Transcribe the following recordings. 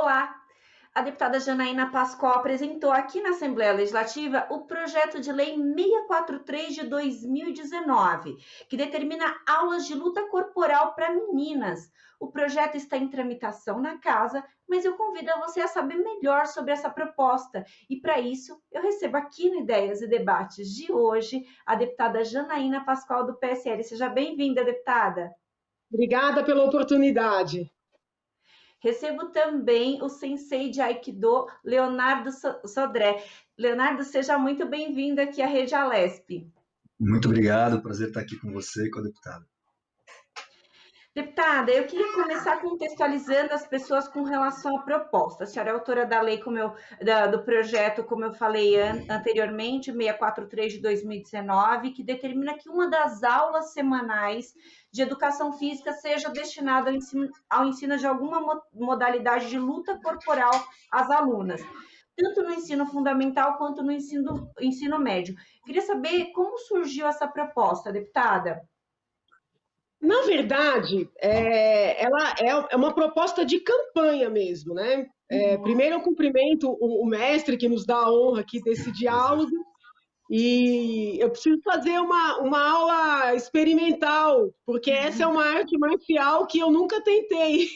Olá! A deputada Janaína Pascoal apresentou aqui na Assembleia Legislativa o projeto de lei 643 de 2019, que determina aulas de luta corporal para meninas. O projeto está em tramitação na casa, mas eu convido você a saber melhor sobre essa proposta. E para isso, eu recebo aqui no Ideias e Debates de hoje a deputada Janaína Pascoal do PSL. Seja bem-vinda, deputada. Obrigada pela oportunidade. Recebo também o sensei de Aikido, Leonardo Sodré. Leonardo, seja muito bem-vindo aqui à Rede Alesp. Muito obrigado, prazer estar aqui com você e com a deputada. Deputada, eu queria começar contextualizando as pessoas com relação à proposta. A senhora é autora da lei, do projeto, como eu falei anteriormente, 643 de 2019, que determina que uma das aulas semanais de educação física seja destinada ao ensino de alguma modalidade de luta corporal às alunas, tanto no ensino fundamental quanto no ensino médio. Queria saber como surgiu essa proposta, deputada. Na verdade, ela é uma proposta de campanha mesmo, né? Primeiro eu cumprimento o mestre que nos dá a honra aqui desse diálogo, e eu preciso fazer uma aula experimental, porque essa é uma arte marcial que eu nunca tentei.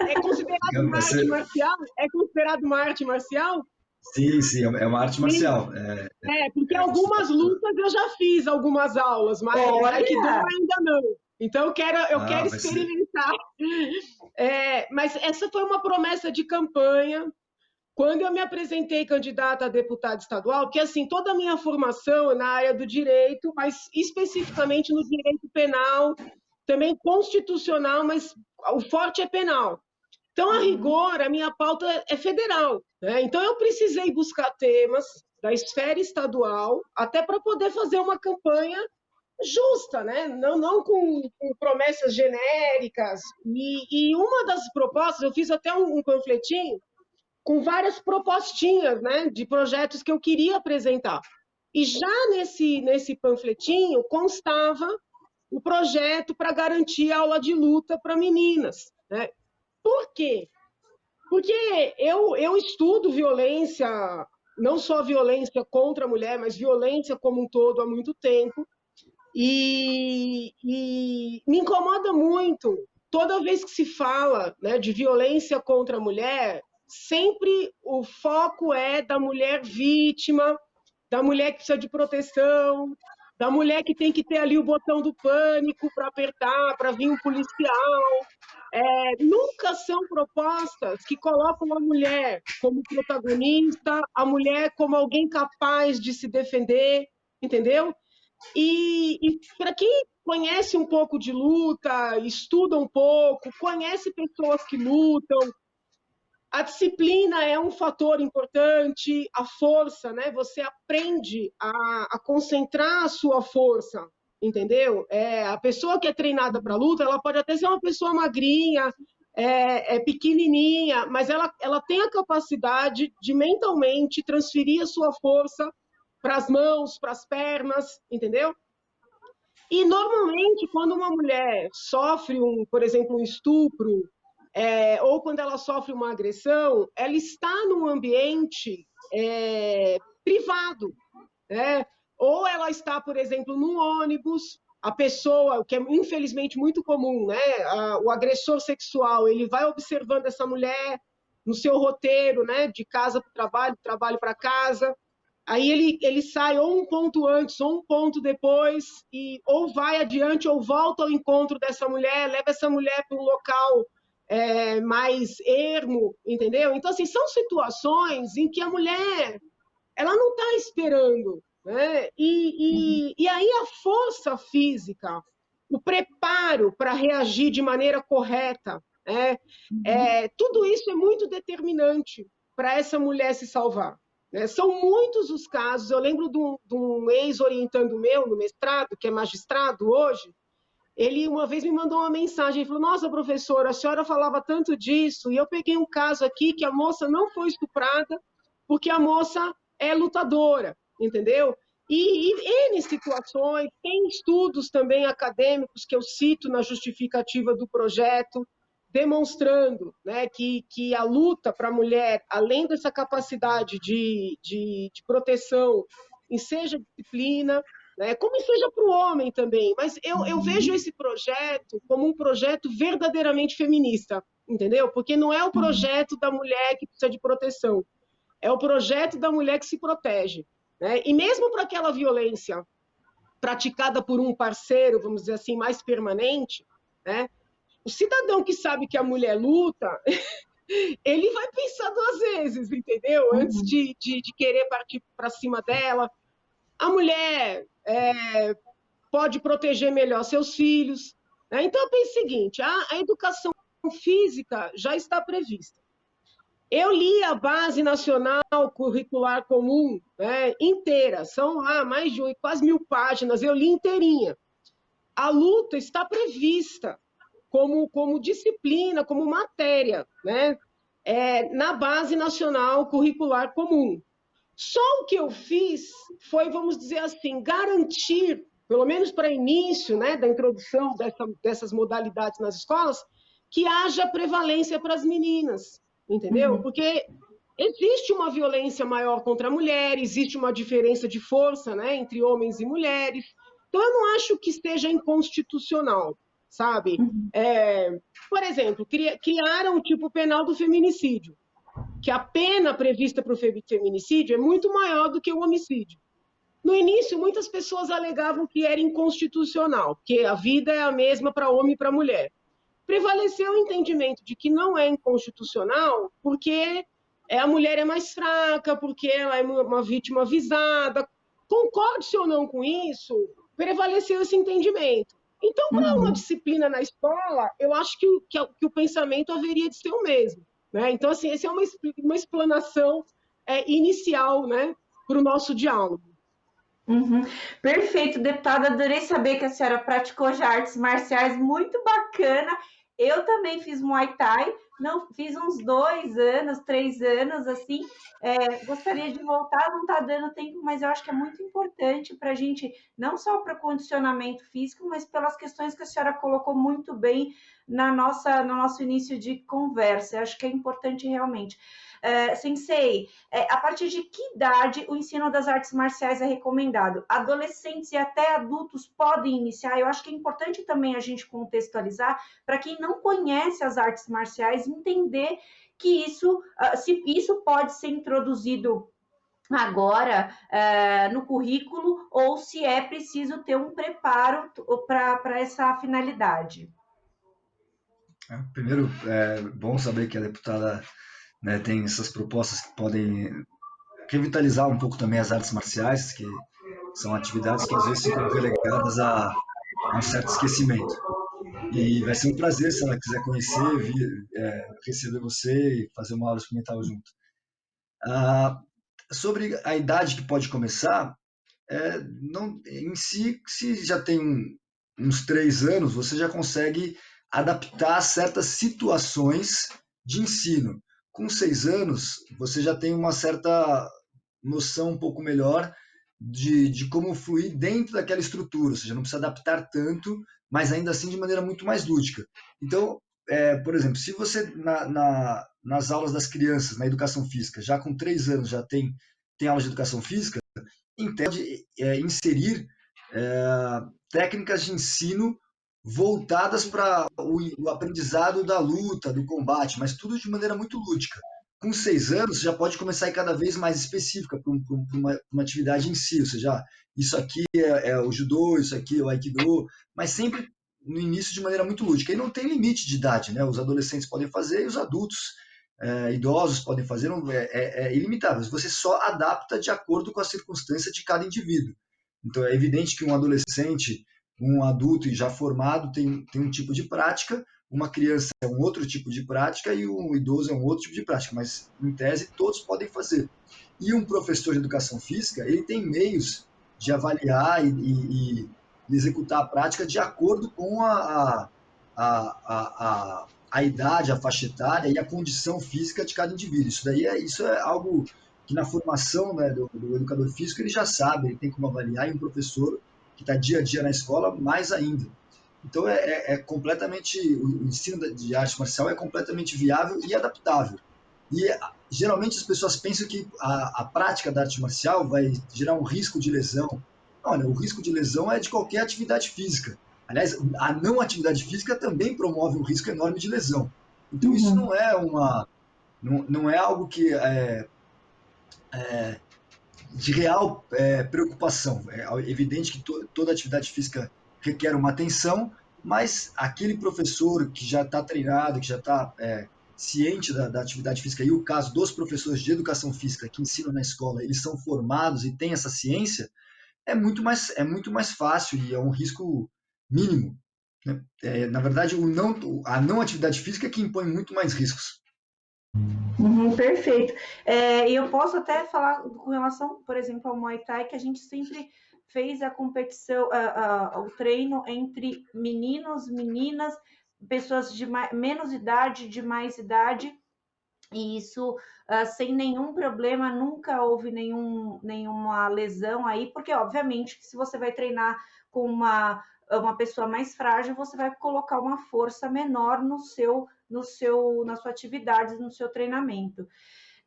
É considerado uma arte marcial? É considerado uma arte marcial? Sim, é uma arte marcial. Porque algumas lutas eu já fiz algumas aulas, mas Aikido ainda não. Então eu quero experimentar. Mas essa foi uma promessa de campanha. Quando eu me apresentei candidata a deputada estadual, porque assim, toda a minha formação é na área do direito, mas especificamente no direito penal, também constitucional, mas o forte é penal. Então, a rigor, a minha pauta é federal, né? Então, eu precisei buscar temas da esfera estadual, até para poder fazer uma campanha justa, né? Não com promessas genéricas. E uma das propostas, eu fiz até um panfletinho com várias propostinhas, né, de projetos que eu queria apresentar. E já nesse panfletinho constava o projeto para garantir aula de luta para meninas, né? Por quê? Porque eu estudo violência, não só violência contra a mulher, mas violência como um todo há muito tempo, e me incomoda muito, toda vez que se fala, né, de violência contra a mulher, sempre o foco é da mulher vítima, da mulher que precisa de proteção, da mulher que tem que ter ali o botão do pânico para apertar, para vir um policial. Nunca são propostas que colocam a mulher como protagonista, a mulher como alguém capaz de se defender, entendeu? E para quem conhece um pouco de luta, estuda um pouco, conhece pessoas que lutam, a disciplina é um fator importante, a força, né? Você aprende a concentrar a sua força, entendeu? A pessoa que é treinada para luta, ela pode até ser uma pessoa magrinha, pequenininha, mas ela tem a capacidade de mentalmente transferir a sua força para as mãos, para as pernas, entendeu? E normalmente, quando uma mulher sofre, por exemplo, um estupro, ou quando ela sofre uma agressão, ela está num ambiente privado, né? Ou ela está, por exemplo, num ônibus, a pessoa, o que é infelizmente muito comum, né? O agressor sexual, ele vai observando essa mulher no seu roteiro, né? De casa para o trabalho, trabalho para casa. Aí ele sai ou um ponto antes ou um ponto depois, ou vai adiante ou volta ao encontro dessa mulher, leva essa mulher para um local mais ermo, entendeu? Então, assim, são situações em que a mulher ela não está esperando, né? E aí a força física, o preparo para reagir de maneira correta, tudo isso é muito determinante para essa mulher se salvar. São muitos os casos, eu lembro de um ex-orientando meu no mestrado, que é magistrado hoje, ele uma vez me mandou uma mensagem, ele falou, nossa, professora, a senhora falava tanto disso, e eu peguei um caso aqui que a moça não foi estuprada, porque a moça é lutadora, entendeu? E N situações, tem estudos também acadêmicos que eu cito na justificativa do projeto, demonstrando, né, que a luta para a mulher, além dessa capacidade de proteção, em seja disciplina, né, como seja para o homem também, mas eu vejo esse projeto como um projeto verdadeiramente feminista, entendeu? Porque não é o projeto da mulher que precisa de proteção, é o projeto da mulher que se protege, né? E mesmo para aquela violência praticada por um parceiro, vamos dizer assim, mais permanente, né? O cidadão que sabe que a mulher luta, ele vai pensar duas vezes, entendeu? Antes de querer partir para cima dela. A mulher pode proteger melhor seus filhos, né? Então, eu penso o seguinte, a educação física já está prevista. Eu li a Base Nacional Curricular Comum, né, inteira, são lá mais de quase 1000 páginas, eu li inteirinha. A luta está prevista como disciplina, como matéria, né, na Base Nacional Curricular Comum. Só o que eu fiz foi, vamos dizer assim, garantir, pelo menos para início, né, da introdução dessas modalidades nas escolas, que haja prevalência para as meninas, entendeu? Porque existe uma violência maior contra a mulher, existe uma diferença de força, né, entre homens e mulheres. Então, eu não acho que esteja inconstitucional, sabe? Por exemplo, criaram o tipo penal do feminicídio, que a pena prevista para o feminicídio é muito maior do que o homicídio. No início, muitas pessoas alegavam que era inconstitucional, porque a vida é a mesma para homem e para mulher. Prevaleceu o entendimento de que não é inconstitucional porque a mulher é mais fraca, porque ela é uma vítima avisada. Concorde-se ou não com isso, prevaleceu esse entendimento. Então, para uma disciplina na escola, eu acho que o pensamento haveria de ser o mesmo, né? Então, assim, essa é uma explanação inicial, né, para o nosso diálogo. Perfeito, deputada. Adorei saber que a senhora praticou já artes marciais, muito bacana. Eu também fiz Muay Thai, não fiz uns 2 anos, 3 anos, assim. Gostaria de voltar, não está dando tempo, mas eu acho que é muito importante para a gente, não só para o condicionamento físico, mas pelas questões que a senhora colocou muito bem no nosso início de conversa. Eu acho que é importante realmente. Sensei, a partir de que idade o ensino das artes marciais é recomendado? Adolescentes e até adultos podem iniciar? Eu acho que é importante também a gente contextualizar para quem não conhece as artes marciais entender que se isso pode ser introduzido agora no currículo ou se é preciso ter um preparo para essa finalidade. Primeiro, é bom saber que a deputada, né, tem essas propostas que podem revitalizar um pouco também as artes marciais, que são atividades que às vezes ficam relegadas a um certo esquecimento. E vai ser um prazer, se ela quiser conhecer, receber você e fazer uma aula experimental junto. Sobre a idade que pode começar, não, em si, se já tem uns 3 anos, você já consegue adaptar certas situações de ensino. Com 6 anos, você já tem uma certa noção um pouco melhor de como fluir dentro daquela estrutura, ou seja, não precisa adaptar tanto, mas ainda assim de maneira muito mais lúdica. Então, por exemplo, se você nas aulas das crianças, na educação física, já com 3 anos já tem aulas de educação física, pode inserir técnicas de ensino voltadas para o aprendizado da luta, do combate, mas tudo de maneira muito lúdica. Com 6 anos, você já pode começar a ir cada vez mais específica para uma atividade em si, ou seja, isso aqui é o judô, isso aqui é o aikido, mas sempre no início de maneira muito lúdica. E não tem limite de idade, né? Os adolescentes podem fazer e os adultos, idosos podem fazer, é ilimitável. Você só adapta de acordo com a circunstância de cada indivíduo. Então, é evidente que um adolescente, um adulto e já formado tem um tipo de prática, uma criança é um outro tipo de prática e um idoso é um outro tipo de prática, mas, em tese, todos podem fazer. E um professor de educação física, ele tem meios de avaliar e executar a prática de acordo com a idade, a faixa etária e a condição física de cada indivíduo. Isso é algo que na formação, né, do educador físico ele já sabe, ele tem como avaliar, e um professor que está dia a dia na escola, mais ainda. Então, completamente, o ensino de arte marcial é completamente viável e adaptável. E geralmente as pessoas pensam que a prática da arte marcial vai gerar um risco de lesão. Olha, o risco de lesão é de qualquer atividade física. Aliás, a não atividade física também promove um risco enorme de lesão. Então, isso Uhum. não é algo que de real preocupação. É evidente que toda atividade física requer uma atenção, mas aquele professor que já está treinado, que já está ciente da atividade física, e o caso dos professores de educação física que ensinam na escola, eles são formados e têm essa ciência, é muito mais fácil e é um risco mínimo. Né? Na verdade, a não atividade física é que impõe muito mais riscos. Uhum, perfeito. E eu posso até falar com relação, por exemplo, ao Muay Thai, que a gente sempre fez a competição, o treino entre meninos, meninas, pessoas de menos idade, de mais idade, e isso sem nenhum problema, nunca houve nenhuma lesão aí, porque obviamente que se você vai treinar com uma pessoa mais frágil, você vai colocar uma força menor na sua atividade, no seu treinamento.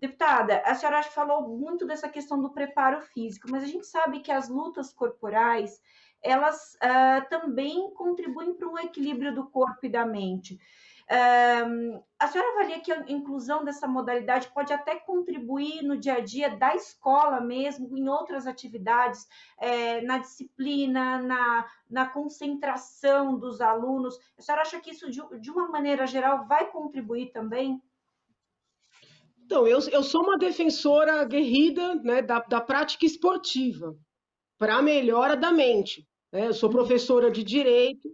Deputada, a senhora falou muito dessa questão do preparo físico, mas a gente sabe que as lutas corporais, elas também contribuem para um equilíbrio do corpo e da mente. A senhora avalia que a inclusão dessa modalidade pode até contribuir no dia a dia da escola mesmo, em outras atividades, na disciplina, na concentração dos alunos. A senhora acha que isso, de uma maneira geral, vai contribuir também? Então, eu sou uma defensora aguerrida, né, da prática esportiva para a melhora da mente. Né? Eu sou professora de direito,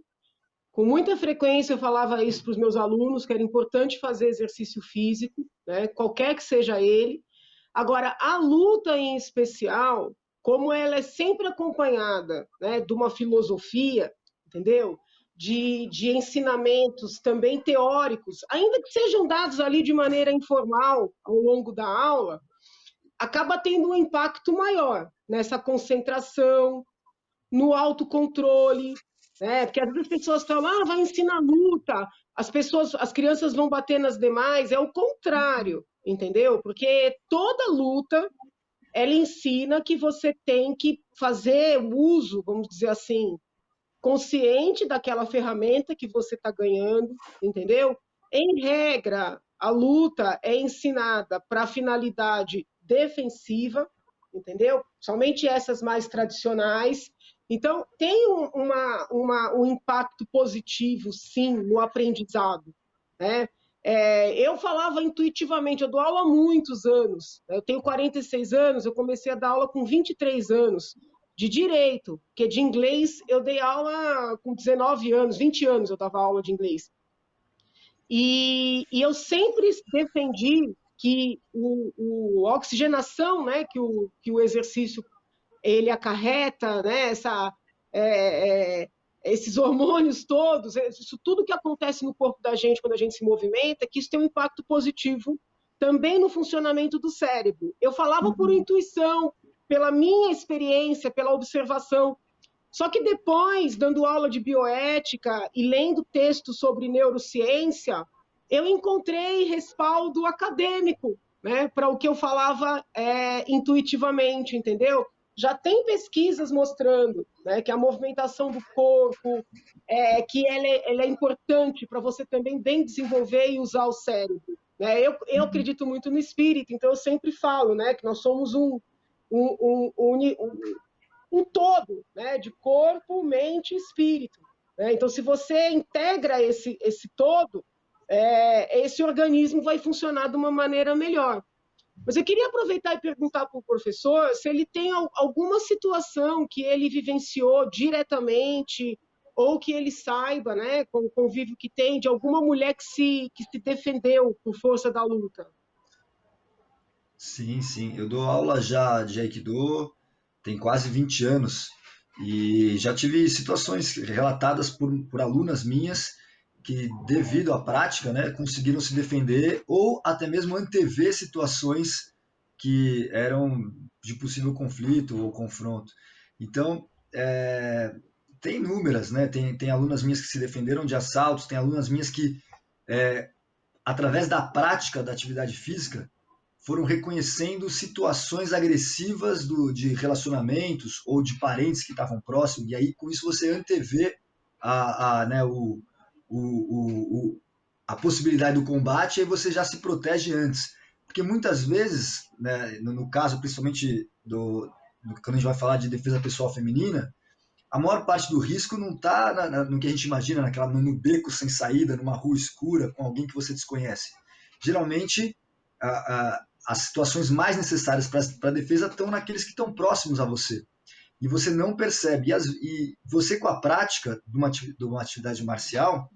com muita frequência eu falava isso para os meus alunos, que era importante fazer exercício físico, né, qualquer que seja ele. Agora, a luta em especial, como ela é sempre acompanhada, né, de uma filosofia, entendeu? De ensinamentos também teóricos, ainda que sejam dados ali de maneira informal ao longo da aula, acaba tendo um impacto maior nessa concentração, no autocontrole, né? Porque às vezes as pessoas falam, vai ensinar luta, as crianças vão bater nas demais, é o contrário, entendeu? Porque toda luta ela ensina que você tem que fazer o uso, vamos dizer assim, consciente daquela ferramenta que você está ganhando, entendeu? Em regra, a luta é ensinada para finalidade defensiva, entendeu? Somente essas mais tradicionais. Então, tem um impacto positivo, sim, no aprendizado, né? Eu falava intuitivamente, eu dou aula há muitos anos, eu tenho 46 anos, eu comecei a dar aula com 23 anos, de direito, porque de inglês eu dei aula com 19 anos, 20 anos eu dava aula de inglês. E eu sempre defendi que a oxigenação, né, que o exercício ele acarreta, né, esses hormônios todos, isso tudo que acontece no corpo da gente quando a gente se movimenta, que isso tem um impacto positivo também no funcionamento do cérebro. Eu falava por intuição, pela minha experiência, pela observação. Só que depois, dando aula de bioética e lendo textos sobre neurociência, eu encontrei respaldo acadêmico, né, para o que eu falava intuitivamente, entendeu? Já tem pesquisas mostrando, né, que a movimentação do corpo, que ela é importante para você também bem desenvolver e usar o cérebro. Né? Eu acredito muito no espírito, então eu sempre falo, né, que nós somos um todo, né, de corpo, mente e espírito. Né? Então, se você integra esse todo, esse organismo vai funcionar de uma maneira melhor. Mas eu queria aproveitar e perguntar para o professor se ele tem alguma situação que ele vivenciou diretamente ou que ele saiba, né, com o convívio que tem, de alguma mulher que se defendeu por força da luta. Sim, sim. Eu dou aula já de Aikido, tem quase 20 anos, e já tive situações relatadas por alunas minhas que, devido à prática, né, conseguiram se defender ou até mesmo antever situações que eram de possível conflito ou confronto. Então, tem inúmeras, né? Tem alunas minhas que se defenderam de assaltos, tem alunas minhas que, através da prática da atividade física, foram reconhecendo situações agressivas de relacionamentos ou de parentes que estavam próximos, e aí com isso você antevê né, a possibilidade do combate, e aí você já se protege antes. Porque muitas vezes, né, no caso principalmente quando a gente vai falar de defesa pessoal feminina, a maior parte do risco não está no que a gente imagina, no beco sem saída, numa rua escura, com alguém que você desconhece. Geralmente, as situações mais necessárias para a defesa estão naqueles que estão próximos a você. E você não percebe. E você, com a prática de uma atividade marcial,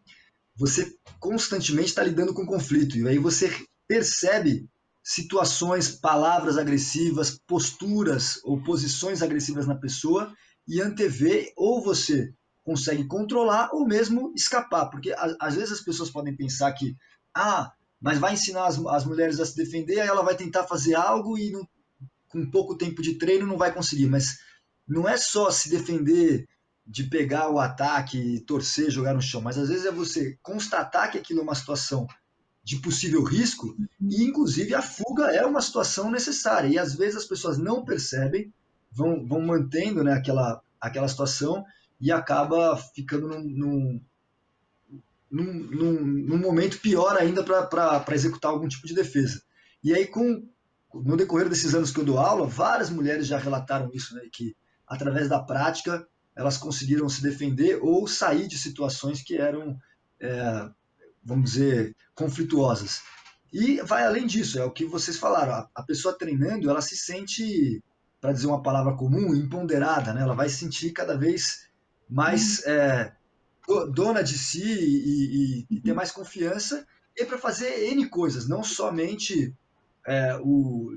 você constantemente está lidando com conflito. E aí você percebe situações, palavras agressivas, posturas ou posições agressivas na pessoa e antevê, ou você consegue controlar ou mesmo escapar. Porque às vezes as pessoas podem pensar que, mas vai ensinar as mulheres a se defender, aí ela vai tentar fazer algo e com pouco tempo de treino não vai conseguir. Mas não é só se defender de pegar o ataque, torcer, jogar no chão, mas às vezes é você constatar que aquilo é uma situação de possível risco e, inclusive, a fuga é uma situação necessária. E às vezes as pessoas não percebem, vão mantendo, né, aquela situação e acaba ficando num momento pior ainda para executar algum tipo de defesa. E aí, no decorrer desses anos que eu dou aula, várias mulheres já relataram isso, né, que através da prática elas conseguiram se defender ou sair de situações que eram, vamos dizer, conflituosas. E vai além disso, é o que vocês falaram, a pessoa treinando, ela se sente, para dizer uma palavra comum, empoderada, né? Ela vai se sentir cada vez mais dona de si e ter mais confiança e para fazer N coisas, não somente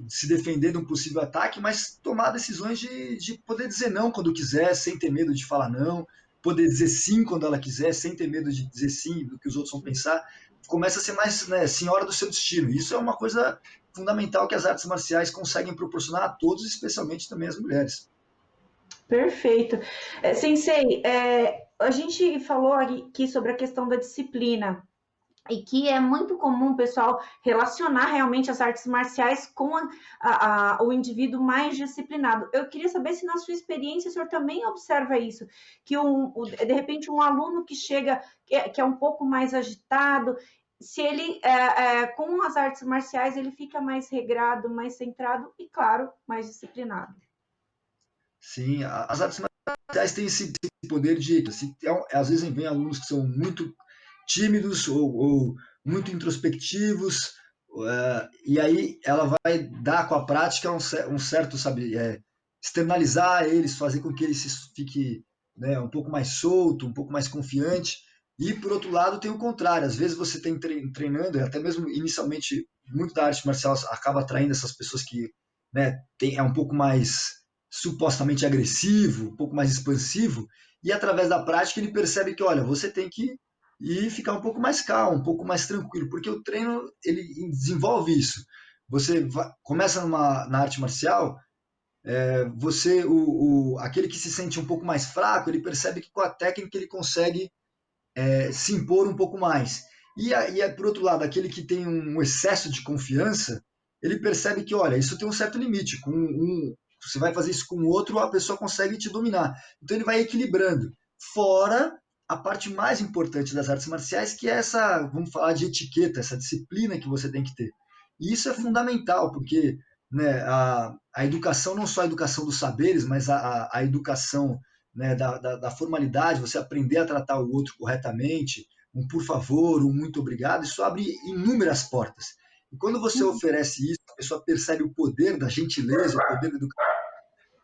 se defender de um possível ataque, mas tomar decisões de poder dizer não quando quiser, sem ter medo de falar não, poder dizer sim quando ela quiser, sem ter medo de dizer sim do que os outros vão pensar. Começa a ser mais, né, senhora do seu destino. Isso é uma coisa fundamental que as artes marciais conseguem proporcionar a todos, especialmente também as mulheres. Perfeito. Sensei, a gente falou aqui sobre a questão da disciplina e que é muito comum o pessoal relacionar realmente as artes marciais com o indivíduo mais disciplinado. Eu queria saber se na sua experiência o senhor também observa isso, que de repente um aluno que chega, que é um pouco mais agitado, se ele, com as artes marciais, ele fica mais regrado, mais centrado e, claro, mais disciplinado. Sim, as artes marciais têm esse poder de... Às vezes vem alunos que são muito tímidos ou muito introspectivos, e aí ela vai dar com a prática um certo, sabe, externalizar eles, fazer com que eles fiquem, né, um pouco mais solto, um pouco mais confiante. E, por outro lado, tem o contrário. Às vezes você tem treinando, até mesmo inicialmente, muito da arte marcial acaba atraindo essas pessoas que, né, é um pouco mais supostamente agressivo, um pouco mais expansivo, e através da prática ele percebe que, olha, você tem que ir ficar um pouco mais calmo, um pouco mais tranquilo, porque o treino ele desenvolve isso. Você começa na arte marcial, aquele que se sente um pouco mais fraco, ele percebe que com a técnica ele consegue se impor um pouco mais. Por outro lado, aquele que tem um excesso de confiança, ele percebe que, olha, isso tem um certo limite. Você vai fazer isso com o outro, a pessoa consegue te dominar. Então ele vai equilibrando. Fora a parte mais importante das artes marciais, que é essa, vamos falar de etiqueta, essa disciplina que você tem que ter. E isso é fundamental, porque, né, a educação, não só a educação dos saberes, mas a educação, né, da formalidade, você aprender a tratar o outro corretamente, um por favor, um muito obrigado, isso abre inúmeras portas. E quando você oferece isso, a pessoa percebe o poder da gentileza, o poder da educação.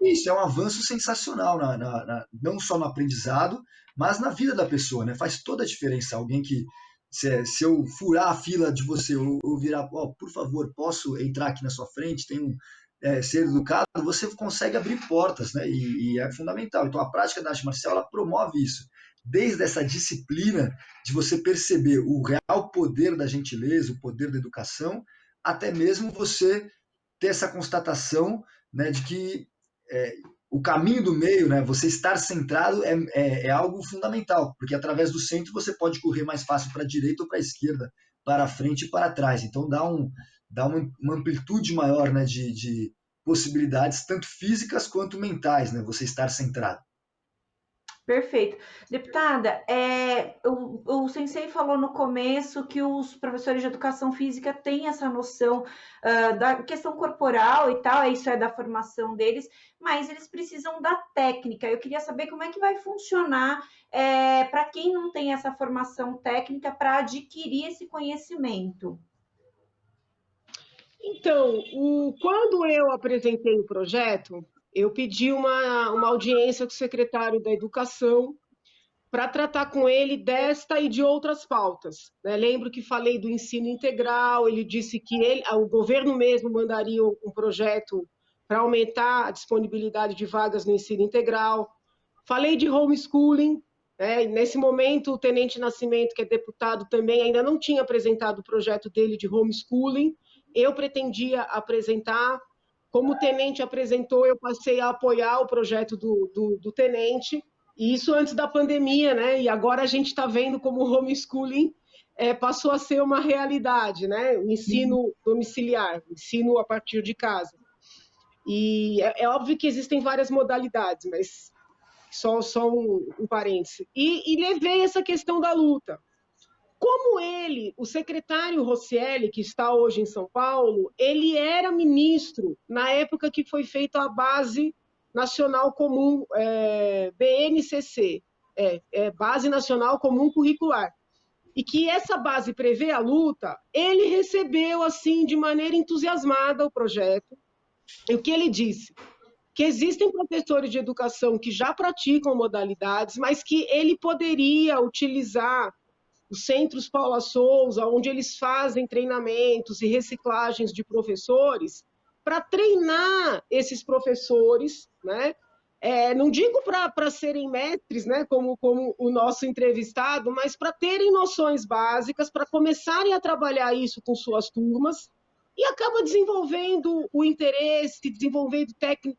Isso é um avanço sensacional, não só no aprendizado, mas na vida da pessoa, né? Faz toda a diferença. Alguém que, se eu furar a fila de você, ou virar, por favor, posso entrar aqui na sua frente, ser educado, você consegue abrir portas, né? E é fundamental. Então, a prática da arte marcial, ela promove isso. Desde essa disciplina de você perceber o real poder da gentileza, o poder da educação, até mesmo você ter essa constatação, né, de que o caminho do meio, né, você estar centrado é algo fundamental, porque através do centro você pode correr mais fácil para a direita ou para a esquerda, para frente e para trás. Então dá uma amplitude maior, né, de possibilidades, tanto físicas quanto mentais, né, você estar centrado. Perfeito. Deputada, o Sensei falou no começo que os professores de educação física têm essa noção da questão corporal e tal, isso é da formação deles, mas eles precisam da técnica. Eu queria saber como é que vai funcionar para quem não tem essa formação técnica para adquirir esse conhecimento. Então, quando eu apresentei o projeto, eu pedi uma audiência com o secretário da Educação para tratar com ele desta e de outras pautas, né? Lembro que falei do ensino integral, ele disse que o governo mesmo mandaria um projeto para aumentar a disponibilidade de vagas no ensino integral. Falei de homeschooling, né? Nesse momento o Tenente Nascimento, que é deputado também, ainda não tinha apresentado o projeto dele de homeschooling. Eu pretendia apresentar. Como o Tenente apresentou, eu passei a apoiar o projeto do Tenente, e isso antes da pandemia, né? E agora a gente está vendo como o homeschooling passou a ser uma realidade, né? O ensino domiciliar, o ensino a partir de casa. E é óbvio que existem várias modalidades, mas só um parêntese. E levei essa questão da luta. Como o secretário Rosselli, que está hoje em São Paulo, ele era ministro na época que foi feita a Base Nacional Comum, BNCC, Base Nacional Comum Curricular, e que essa base prevê a luta, ele recebeu assim de maneira entusiasmada o projeto, e o que ele disse? Que existem professores de educação que já praticam modalidades, mas que ele poderia utilizar os centros Paula Souza, onde eles fazem treinamentos e reciclagens de professores, para treinar esses professores, né? Não digo para serem mestres, né, como o nosso entrevistado, mas para terem noções básicas, para começarem a trabalhar isso com suas turmas, e acaba desenvolvendo o interesse, desenvolvendo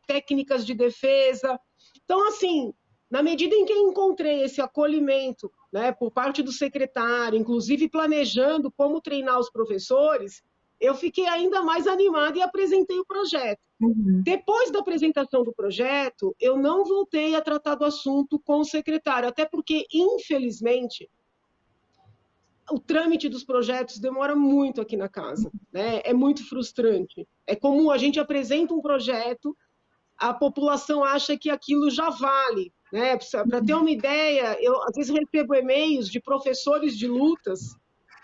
técnicas de defesa. Então, assim, na medida em que eu encontrei esse acolhimento, né, por parte do secretário, inclusive planejando como treinar os professores, eu fiquei ainda mais animada e apresentei o projeto. Depois da apresentação do projeto, eu não voltei a tratar do assunto com o secretário, até porque, infelizmente, o trâmite dos projetos demora muito aqui na casa, né? É muito frustrante. É comum, a gente apresenta um projeto, a população acha que aquilo já vale, né? Para ter uma ideia, eu às vezes recebo e-mails de professores de lutas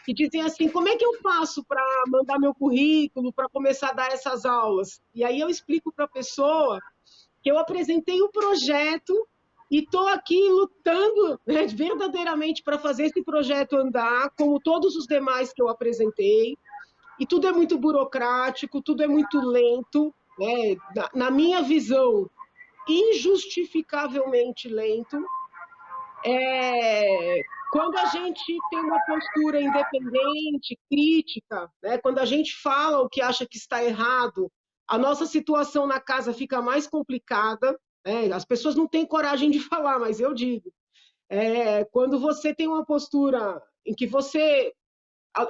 que dizem assim, como é que eu faço para mandar meu currículo, para começar a dar essas aulas? E aí eu explico para a pessoa que eu apresentei o projeto e estou aqui lutando, né, verdadeiramente para fazer esse projeto andar, como todos os demais que eu apresentei, e tudo é muito burocrático, tudo é muito lento, né? Na minha visão, injustificavelmente lento. Quando a gente tem uma postura independente, crítica, né? Quando a gente fala o que acha que está errado, a nossa situação na casa fica mais complicada, né? As pessoas não têm coragem de falar, mas eu digo. Quando você tem uma postura em que você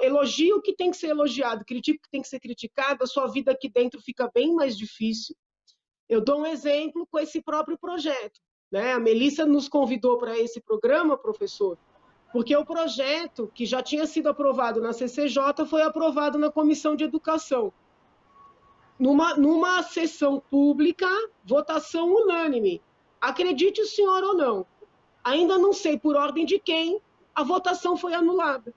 elogia o que tem que ser elogiado, critica o que tem que ser criticado, a sua vida aqui dentro fica bem mais difícil. Eu dou um exemplo com esse próprio projeto, né? A Melissa nos convidou para esse programa, professor, porque o projeto, que já tinha sido aprovado na CCJ, foi aprovado na Comissão de Educação. Numa sessão pública, votação unânime. Acredite o senhor ou não, ainda não sei por ordem de quem, a votação foi anulada.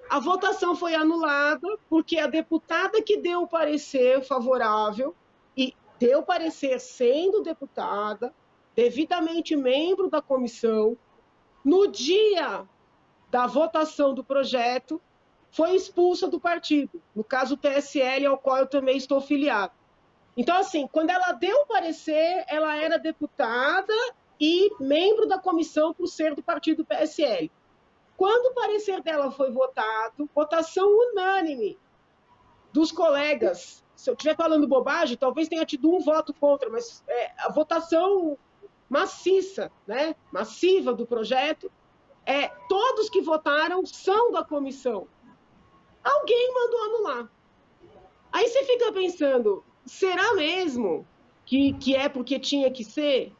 A votação foi anulada porque a deputada que deu o parecer favorável, e deu parecer sendo deputada, devidamente membro da comissão, no dia da votação do projeto, foi expulsa do partido, no caso o PSL, ao qual eu também estou filiado. Então, assim, quando ela deu o parecer, ela era deputada e membro da comissão por ser do partido PSL. Quando o parecer dela foi votado, votação unânime dos colegas se eu estiver falando bobagem, talvez tenha tido um voto contra, mas a votação maciça, né, massiva do projeto, todos que votaram são da comissão. Alguém mandou anular. Aí você fica pensando, será mesmo que é porque tinha que ser?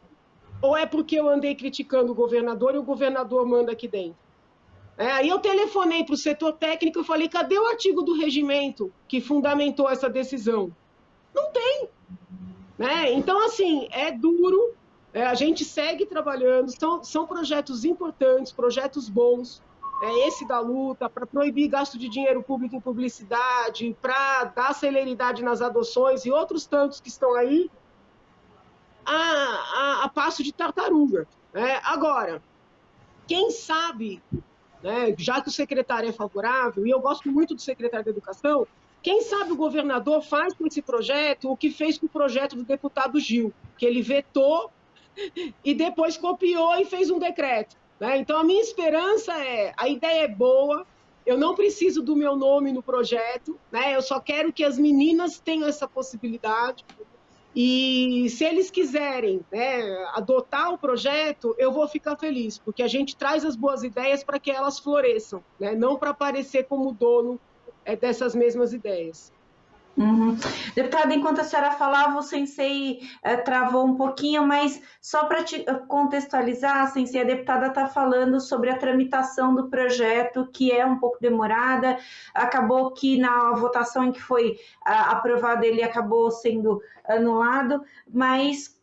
Ou é porque eu andei criticando o governador e o governador manda aqui dentro? Aí eu telefonei para o setor técnico e falei, cadê o artigo do regimento que fundamentou essa decisão? Não tem. Né? Então, assim, é duro, a gente segue trabalhando, são projetos importantes, projetos bons, esse da luta, para proibir gasto de dinheiro público em publicidade, para dar celeridade nas adoções e outros tantos que estão aí, a passo de tartaruga. Agora, quem sabe, né, já que o secretário é favorável, e eu gosto muito do secretário da Educação, quem sabe o governador faz com esse projeto o que fez com o projeto do deputado Gil, que ele vetou e depois copiou e fez um decreto. Né? Então, a minha esperança a ideia é boa, eu não preciso do meu nome no projeto, né? Eu só quero que as meninas tenham essa possibilidade. E se eles quiserem, né, adotar o projeto, eu vou ficar feliz, porque a gente traz as boas ideias para que elas floresçam, né? Não para aparecer como dono dessas mesmas ideias. Uhum. Deputada, enquanto a senhora falava, o Sensei travou um pouquinho, mas só para te contextualizar, Sensei, a deputada está falando sobre a tramitação do projeto, que é um pouco demorada, acabou que na votação em que foi aprovado ele acabou sendo anulado, mas,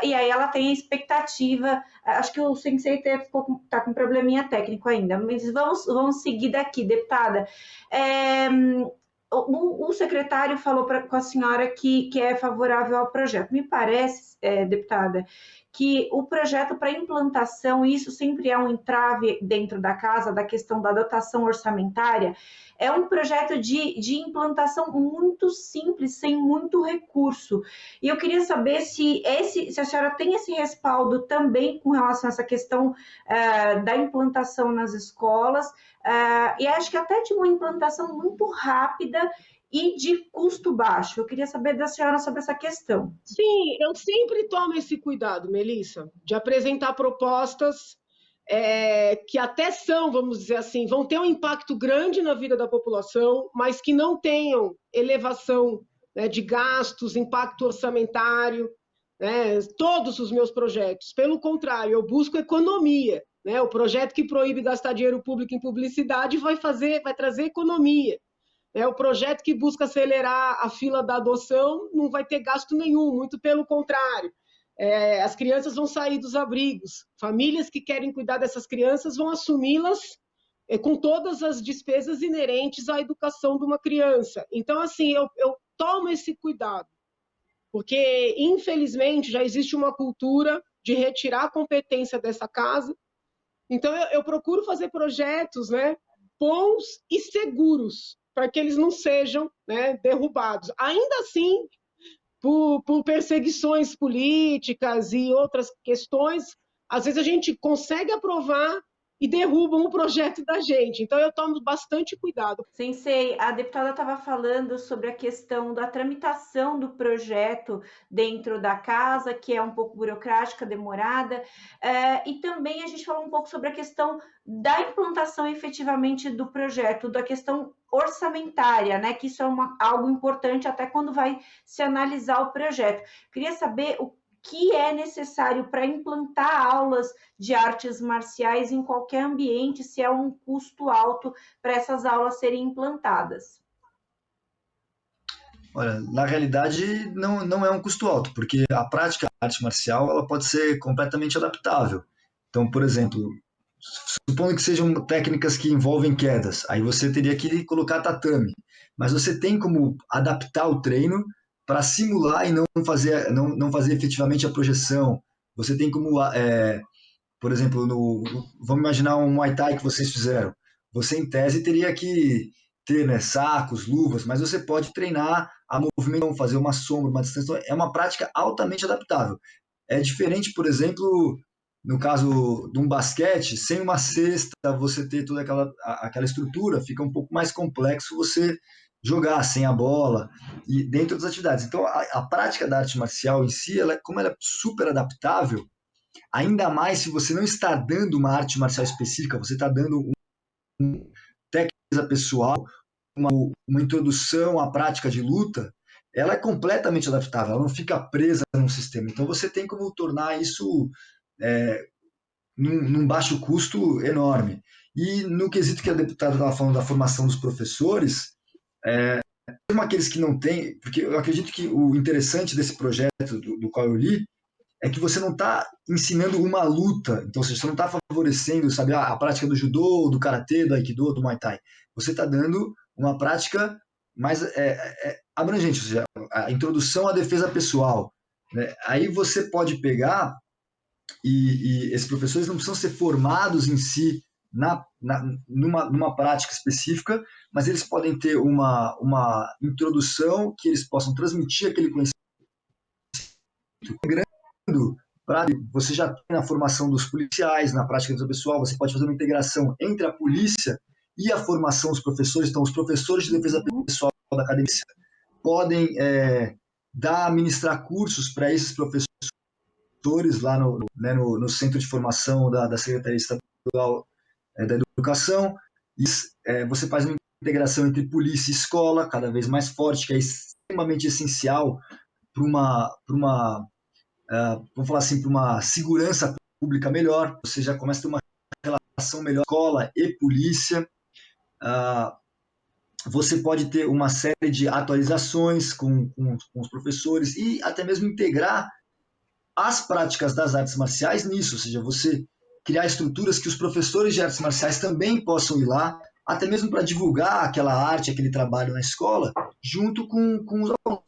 e aí ela tem a expectativa, acho que o Sensei está com um probleminha técnico ainda, mas vamos seguir daqui, deputada. O secretário falou com a senhora que é favorável ao projeto. Me parece, deputada, que o projeto para implantação, isso sempre é um entrave dentro da casa, da questão da dotação orçamentária, é um projeto de implantação muito simples, sem muito recurso. E eu queria saber se a senhora tem esse respaldo também com relação a essa questão da implantação nas escolas, e acho que até de uma implantação muito rápida e de custo baixo. Eu queria saber da senhora sobre essa questão. Sim, eu sempre tomo esse cuidado, Melissa, de apresentar propostas que até são, vamos dizer assim, vão ter um impacto grande na vida da população, mas que não tenham elevação, né, de gastos, impacto orçamentário, né, todos os meus projetos. Pelo contrário, eu busco economia. Né? O projeto que proíbe gastar dinheiro público em publicidade vai trazer economia. O projeto que busca acelerar a fila da adoção não vai ter gasto nenhum, muito pelo contrário. As crianças vão sair dos abrigos, famílias que querem cuidar dessas crianças vão assumi-las com todas as despesas inerentes à educação de uma criança. Então, assim, eu tomo esse cuidado, porque, infelizmente, já existe uma cultura de retirar a competência dessa casa. Então, eu procuro fazer projetos, né, bons e seguros, para que eles não sejam, né, derrubados. Ainda assim, por perseguições políticas e outras questões, às vezes a gente consegue aprovar e derrubam o projeto da gente. Então, eu tomo bastante cuidado. Sensei, a deputada estava falando sobre a questão da tramitação do projeto dentro da casa, que é um pouco burocrática, demorada, e também a gente falou um pouco sobre a questão da implantação efetivamente do projeto, da questão orçamentária, né? Que isso é algo importante até quando vai se analisar o projeto. Queria saber o que é necessário para implantar aulas de artes marciais em qualquer ambiente, se é um custo alto para essas aulas serem implantadas. Olha, na realidade não é um custo alto, porque a prática da arte marcial ela pode ser completamente adaptável. Então, por exemplo, supondo que sejam técnicas que envolvem quedas, aí você teria que colocar tatame, mas você tem como adaptar o treino para simular e não fazer efetivamente a projeção. Você tem como, por exemplo, vamos imaginar um Muay Thai que vocês fizeram. Você, em tese, teria que ter, né, sacos, luvas, mas você pode treinar a movimentação, fazer uma sombra, uma distância. É uma prática altamente adaptável. É diferente, por exemplo, no caso de um basquete, sem uma cesta, você ter toda aquela estrutura, fica um pouco mais complexo você jogar sem a bola, e dentro das atividades. Então, a prática da arte marcial em si, como ela é super adaptável, ainda mais se você não está dando uma arte marcial específica, você está dando uma técnica pessoal, uma introdução à prática de luta, ela é completamente adaptável, ela não fica presa num sistema. Então, você tem como tornar isso num baixo custo enorme. E no quesito que a deputada estava falando da formação dos professores, mesmo aqueles que não têm, porque eu acredito que o interessante desse projeto do qual eu li é que você não está ensinando uma luta, então você não está favorecendo, sabe, a prática do judô, do karatê, do aikido, do muay thai. Você está dando uma prática mais abrangente, ou seja, a introdução à defesa pessoal. Né? Aí você pode pegar e esses professores não precisam ser formados em si numa prática específica, mas eles podem ter uma introdução que eles possam transmitir aquele conhecimento para você já tem a formação dos policiais na prática do pessoal, você pode fazer uma integração entre a polícia e a formação dos professores. Então, os professores de defesa pessoal da academia podem ministrar cursos para esses professores lá no Centro de Formação da Secretaria Estadual da Educação. E você faz uma integração entre polícia e escola, cada vez mais forte, que é extremamente essencial para vamos falar assim, para uma segurança pública melhor. Você já começa a ter uma relação melhor escola e polícia. Você pode ter uma série de atualizações com os professores e até mesmo integrar as práticas das artes marciais nisso, ou seja, você criar estruturas que os professores de artes marciais também possam ir lá, até mesmo para divulgar aquela arte, aquele trabalho na escola, junto com os alunos.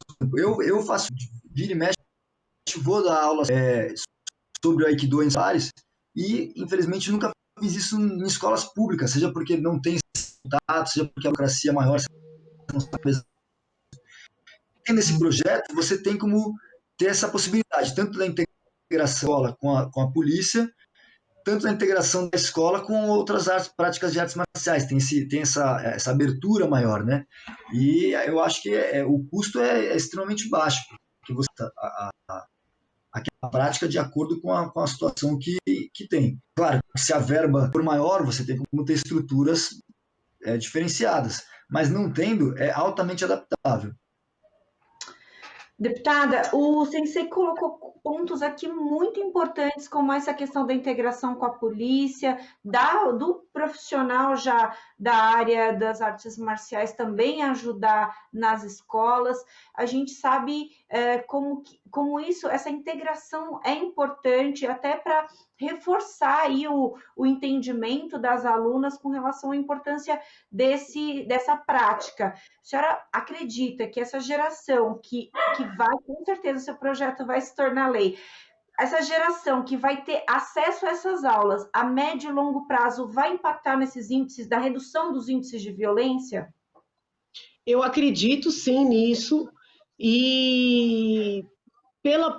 Eu faço, vira e mexe, vou dar aulas sobre o Aikido em Paris e, infelizmente, nunca fiz isso em escolas públicas, seja porque não tem resultado, seja porque a burocracia é maior. E nesse projeto, você tem como ter essa possibilidade, tanto da integração com a polícia, tanto da integração da escola com outras práticas de artes marciais. Tem essa abertura maior, né? E eu acho que o custo é extremamente baixo, porque você a prática de acordo com a situação que tem. Claro, se a verba for maior, você tem como ter estruturas diferenciadas, mas não tendo, é altamente adaptável. Deputada, o Sensei colocou pontos aqui muito importantes, como essa questão da integração com a polícia, do profissional já da área das artes marciais também ajudar nas escolas. A gente sabe como essa integração é importante até para reforçar aí o entendimento das alunas com relação à importância dessa prática. A senhora acredita que essa geração que vai, com certeza, o seu projeto vai se tornar lei, essa geração que vai ter acesso a essas aulas a médio e longo prazo vai impactar nesses índices da redução dos índices de violência? Eu acredito sim nisso, e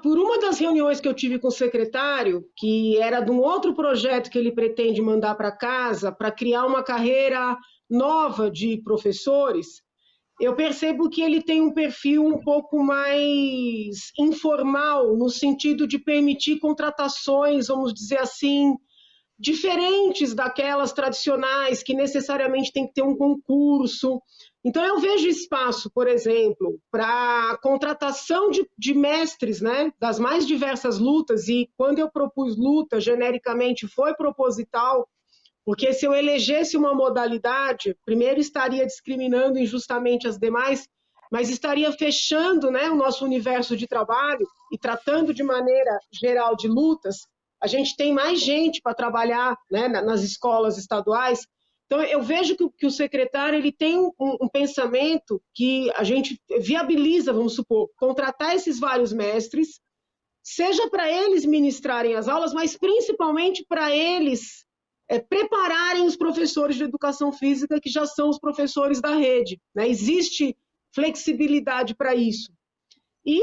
por uma das reuniões que eu tive com o secretário, que era de um outro projeto que ele pretende mandar para casa, para criar uma carreira nova de professores, eu percebo que ele tem um perfil um pouco mais informal, no sentido de permitir contratações, vamos dizer assim, diferentes daquelas tradicionais, que necessariamente tem que ter um concurso. Então, eu vejo espaço, por exemplo, para contratação de mestres, né, das mais diversas lutas, e quando eu propus luta, genericamente, foi proposital, porque se eu elegesse uma modalidade, primeiro estaria discriminando injustamente as demais, mas estaria fechando, né, o nosso universo de trabalho e tratando de maneira geral de lutas. A gente tem mais gente para trabalhar, né, nas escolas estaduais. Então, eu vejo que o secretário ele tem um pensamento que a gente viabiliza, vamos supor, contratar esses vários mestres, seja para eles ministrarem as aulas, mas principalmente para eles prepararem os professores de educação física, que já são os professores da rede. Né? Existe flexibilidade para isso. E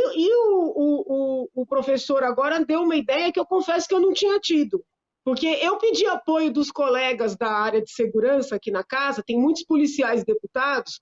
o professor agora deu uma ideia que eu confesso que eu não tinha tido. Porque eu pedi apoio dos colegas da área de segurança aqui na casa, tem muitos policiais deputados,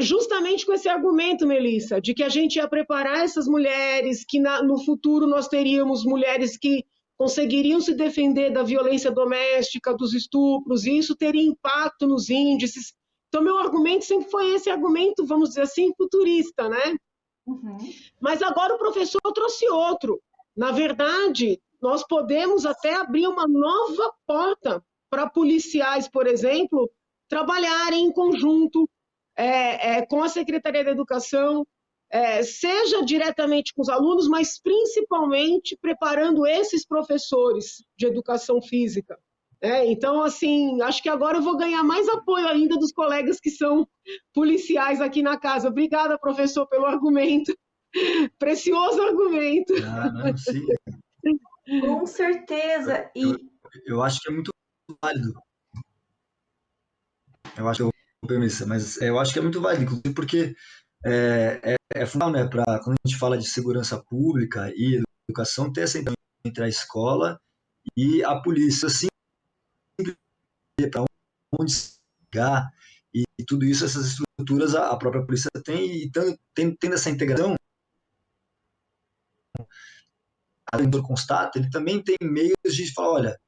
justamente com esse argumento, Melissa, de que a gente ia preparar essas mulheres, que no futuro nós teríamos mulheres que conseguiriam se defender da violência doméstica, dos estupros, e isso teria impacto nos índices. Então, meu argumento sempre foi esse argumento, vamos dizer assim, futurista, né? Uhum. Mas agora o professor trouxe outro. Na verdade, nós podemos até abrir uma nova porta para policiais, por exemplo, trabalharem em conjunto com a Secretaria da Educação, seja diretamente com os alunos, mas principalmente preparando esses professores de educação física. Então, assim, acho que agora eu vou ganhar mais apoio ainda dos colegas que são policiais aqui na casa. Obrigada, professor, pelo argumento. Precioso argumento. Não, sim. Com certeza. Eu acho que é muito válido. Eu acho que é muito válido, inclusive porque é fundamental, né, para quando a gente fala de segurança pública e educação, ter essa integração entre a escola e a polícia, assim, para onde chegar e tudo isso, essas estruturas a própria polícia tem, e tendo essa integração, o diretor constata, ele também tem meios de falar, olha,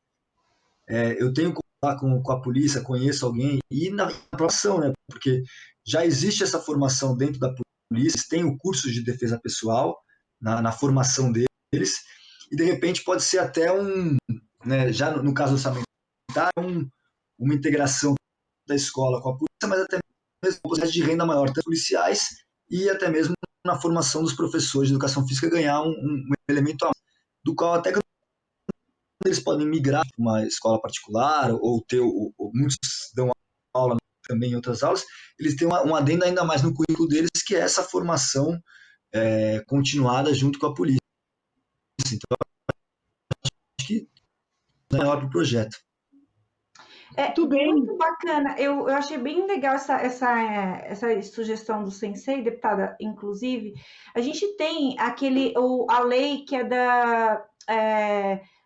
eu tenho que contar com a polícia, conheço alguém, e na aprovação, né, porque já existe essa formação dentro da polícia, tem o curso de defesa pessoal na formação deles, e de repente pode ser até né, já no caso orçamentário, uma integração da escola com a polícia, mas até mesmo uma possibilidade de renda maior para policiais e até mesmo na formação dos professores de educação física ganhar um elemento a mais, do qual até que eles podem migrar para uma escola particular ou muitos dão aula também em outras aulas, eles têm um adendo ainda mais no currículo deles, que é essa formação continuada junto com a polícia. Então, acho que é melhor para o projeto. Muito bacana. Eu achei bem legal essa sugestão do Sensei, deputada, inclusive. A gente tem a lei que é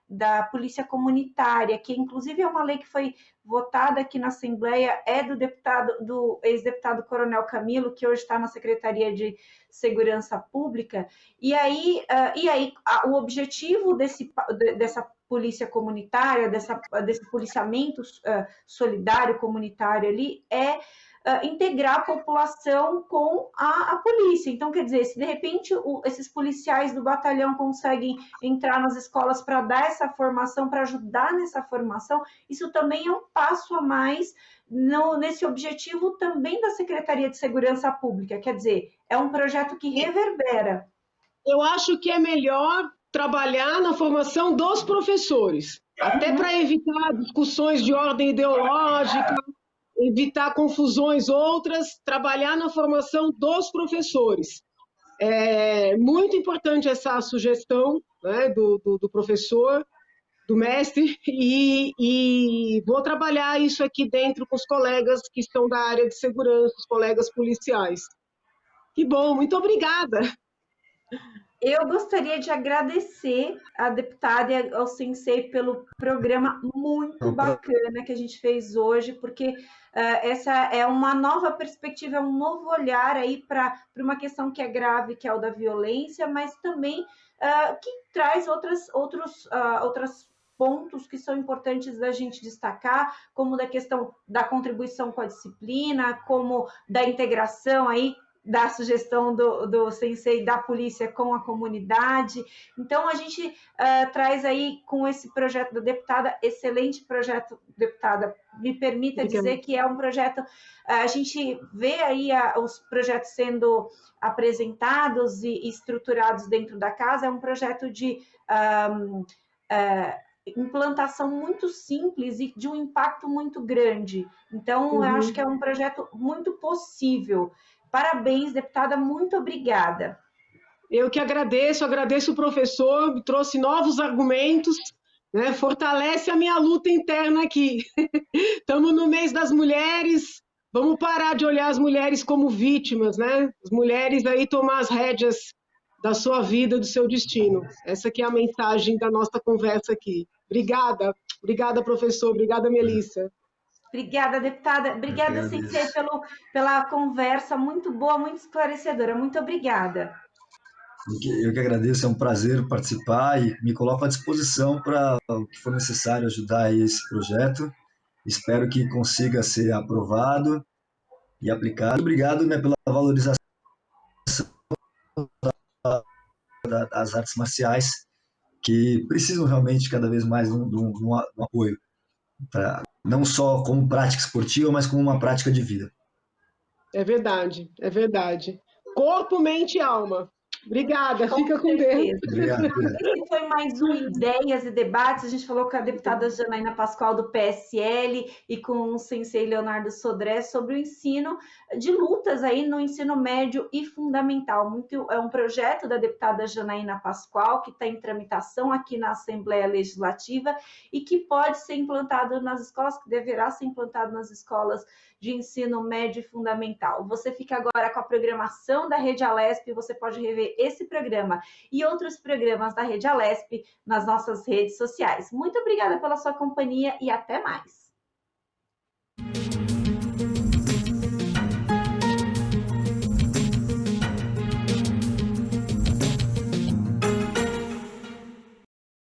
da Polícia Comunitária, que inclusive é uma lei que foi votada aqui na Assembleia, do ex-deputado Coronel Camilo, que hoje está na Secretaria de Segurança Pública, e aí o objetivo dessa polícia comunitária, desse policiamento solidário comunitário ali, integrar a população com a polícia. Então, quer dizer, se de repente esses policiais do batalhão conseguem entrar nas escolas para dar essa formação, para ajudar nessa formação, isso também é um passo a mais nesse objetivo também da Secretaria de Segurança Pública. Quer dizer, é um projeto que reverbera. Eu acho que é melhor trabalhar na formação dos professores, até para evitar discussões de ordem ideológica, evitar confusões outras, trabalhar na formação dos professores. É muito importante essa sugestão, né, do professor, do mestre, e vou trabalhar isso aqui dentro com os colegas que estão da área de segurança, os colegas policiais. Que bom, muito obrigada. Eu gostaria de agradecer a deputada e ao Sensei pelo programa muito bacana que a gente fez hoje, porque essa é uma nova perspectiva, é um novo olhar aí para uma questão que é grave, que é o da violência, mas também que traz outros pontos que são importantes da gente destacar, como da questão da contribuição com a disciplina, como da integração aí, da sugestão do Sensei da polícia com a comunidade. Então, a gente traz aí com esse projeto da deputada, excelente projeto, deputada, me permita dizer que é um projeto, a gente vê aí os projetos sendo apresentados e estruturados dentro da casa, é um projeto de implantação muito simples e de um impacto muito grande. Então, eu acho que é um projeto muito possível. Parabéns, deputada, muito obrigada. Eu que agradeço o professor, me trouxe novos argumentos, né, fortalece a minha luta interna aqui. Estamos no mês das mulheres, vamos parar de olhar as mulheres como vítimas, né? As mulheres aí tomar as rédeas da sua vida, do seu destino. Essa aqui é a mensagem da nossa conversa aqui. Obrigada, professor, obrigada, Melissa. Obrigada, deputada. Obrigada, Sensei, pela conversa muito boa, muito esclarecedora. Muito obrigada. Eu que agradeço, é um prazer participar e me coloco à disposição para o que for necessário ajudar aí esse projeto. Espero que consiga ser aprovado e aplicado. Obrigado, né, pela valorização das artes marciais, que precisam realmente cada vez mais de um apoio, não só como prática esportiva, mas como uma prática de vida. É verdade, é verdade. Corpo, mente e alma. Obrigada, fica com Deus. Obrigado. Esse foi mais um Ideias e Debates. A gente falou com a deputada Janaína Pascoal, do PSL, e com o sensei Leonardo Sodré sobre o ensino de lutas aí no ensino médio e fundamental. É um projeto da deputada Janaína Pascoal, que está em tramitação aqui na Assembleia Legislativa e que pode ser implantado nas escolas, que deverá ser implantado nas escolas de ensino médio e fundamental. Você fica agora com a programação da Rede Alesp, você pode rever esse programa e outros programas da Rede Alesp nas nossas redes sociais. Muito obrigada pela sua companhia e até mais.